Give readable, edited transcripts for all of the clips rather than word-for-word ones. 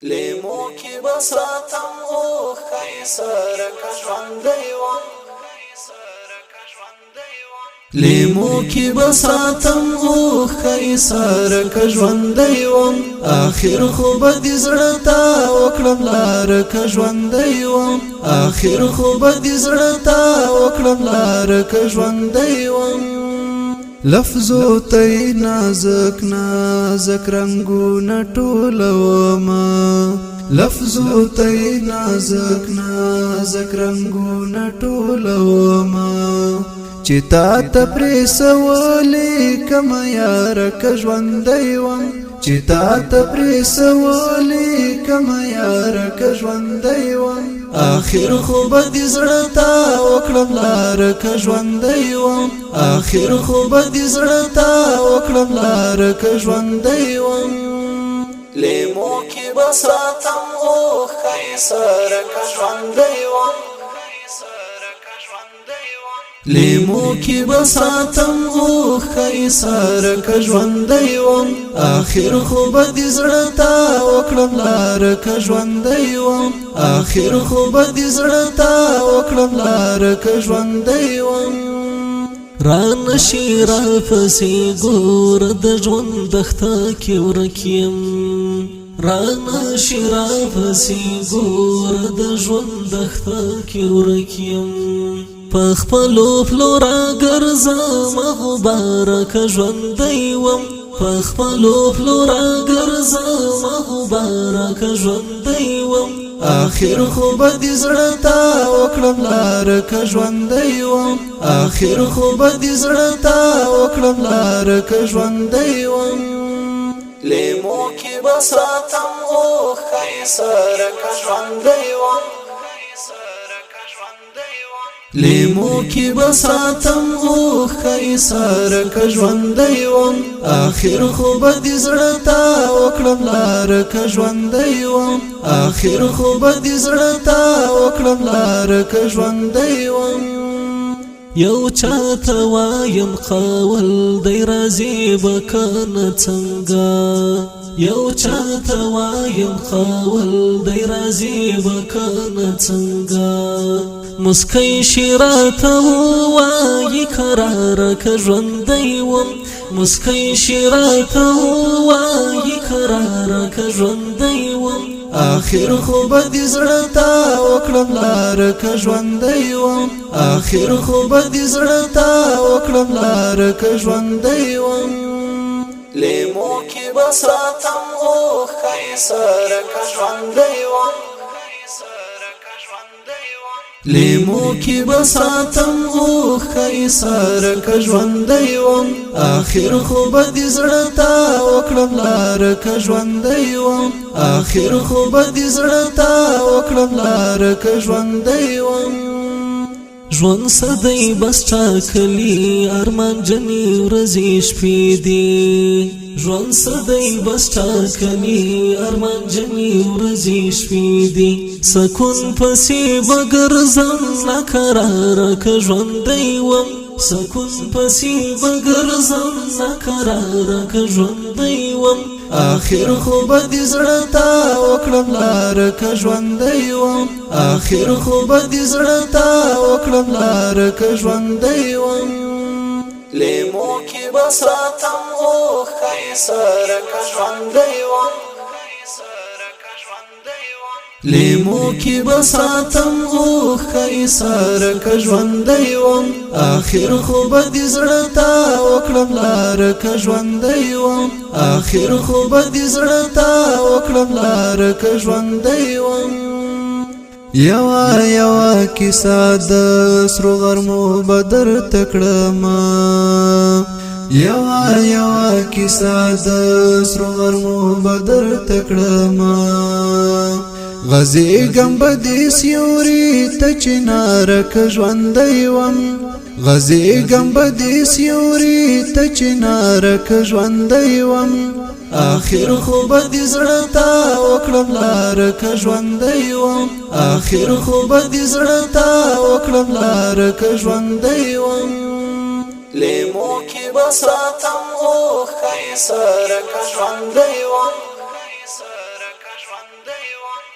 لیمو کی بساتم او خی سر کژوندی وم لیمو کی بساتم او خی سر کژوندی وم آخر خوب د زړه تا وکړم لار کژوندی وم آخر خوب د زړه تا وکړم لار کژوندی وم لفظو تی نازک نازک رنگونه ټولوما لفظو تی نازک نازک رنگونه ټولوما چې تا ته پرې سوالې کما یار کژوندی وم چې تا ته پرې سوالې کما یار کژوندی وم آخر خوب د زړه تا وکړم لار کژوندی وم آخر خوب د زړه تا وکړم لار کژوندی وم لیمو کی بساتم او خی سر کژوندی وم لیمو کی بساتم او خی سر کژوندی وم آخر خوب د زړه تا وکړم لار کژوندی وم آخر خوب د زړه تا وکړم لار کژوندی وم ران شي را پسې ګور د ژوند دښته کې ورکیم ران شي را پسې ګور د ژوند دښته کې ورکیم پخپلو پلو را ګرځم غبارک ژوندی وم پخپلو پلو را ګرځم غبارک ژوندی وم آخر خوب د زړه تا وکړم لار کژوندی وم آخر خوب د زړه تا وکړم لار کژوندی وم لیمو کی بساتم او خی سر کژوندی وم لیمو کی بساتم او خی سر کژوندی وم آخر خوب د زړه تا وکړم لار کژوندی وم آخر خوب د زړه تا وکړم لار کژوندی وم یو چاته وایم قول دی راځي بکنه څنګه یو چاته وایم قول دی راځي بکنه څنګه مسکی شیراته وای قرار کژوندی وم مسکی شیراته وای قرار کژوندی وم آخر خوب د زړه تا وکړم لار کژوندی وم آخر خوب د زړه تا وکړم لار کژوندی وم لیمو کی بساتم او خی سر کژوندی وم لیمو کی بساتم او خی سر کژوندی وم آخر خوب د زړه تا وکړم لار کژوندی وم آخر خوب د زړه تا وکړم لار کژوندی وم ژوند سدی بس ټاکلی ارمان جنې ورځې شپې دي ژوند سدی بس ټاکلی ارمان جنې ورځې شپې دي سکون پسې بګرځم ناقراره کژوندی وم سکون پسې بګرځم ناقراره کژوندی وم آخر خوب د زړه تا وکړم لار کژوندی وم آخر خوب د زړه تا وکړم لار کژوندی وم لیمو کی بساتم او خی سر کژوندی وم لیمو کی بساتم او خی سر کژوندی وم آخر خوب د زړه تا وکړم لار کژوندی وم آخر خوب د زړه تا وکړم لار کژوندی وم یوا یوا کیسه د سرو غرمو بدر تکړم یوا یوا کیسه د سرو غرمو بدر تکړم غزی گم بدی سیوری تچنار کژوندی وم غزی گم بدی سیوری تچنار کژوندی وم آخر خوب د زړه تا وکړم لار کژوندی وم آخر خوب د زړه تا وکړم لار کژوندی وم لیمو کی بساتم او خی سر کژوندی وم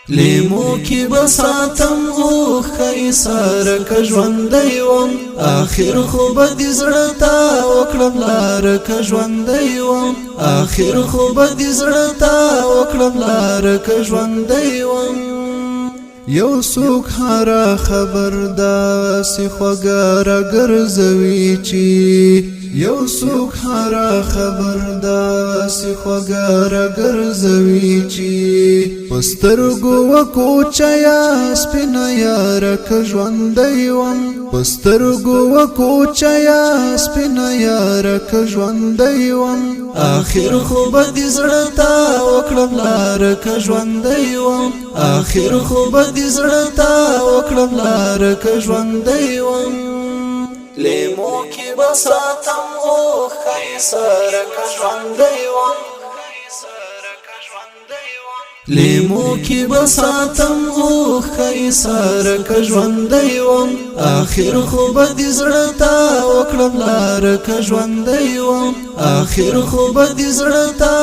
لیمو کی بساتم اوخ ایسار که ژوندی وم آخر خو بدی زړه تا وکړم لار که ژوندی وم آخر خو بدی زړه تا وکړم لار که ژوندی وم یو څوک هر خبر داسې خوږه راګرځوي چې یو څوک هر خبر داسې خوږه راګرځوي چې په سترګو وکوچیا سپینه یاره که ژوندی وم په سترګو وکوچیا سپینه یاره که ژوندی وم آخر خو بدی زړه تا وکړم لار که ژوندی وم آخر خو بدی زړه تا وکړم لار که ژوندی وم لیمو کی بساتم اوخ ایسار که ژوندی وم لیمو کی بساتم اوخ ایسار که ژوندی وم آخر خو بدی زړه تا وکړم لار که ژوندی وم آخر خو بدی زړه تا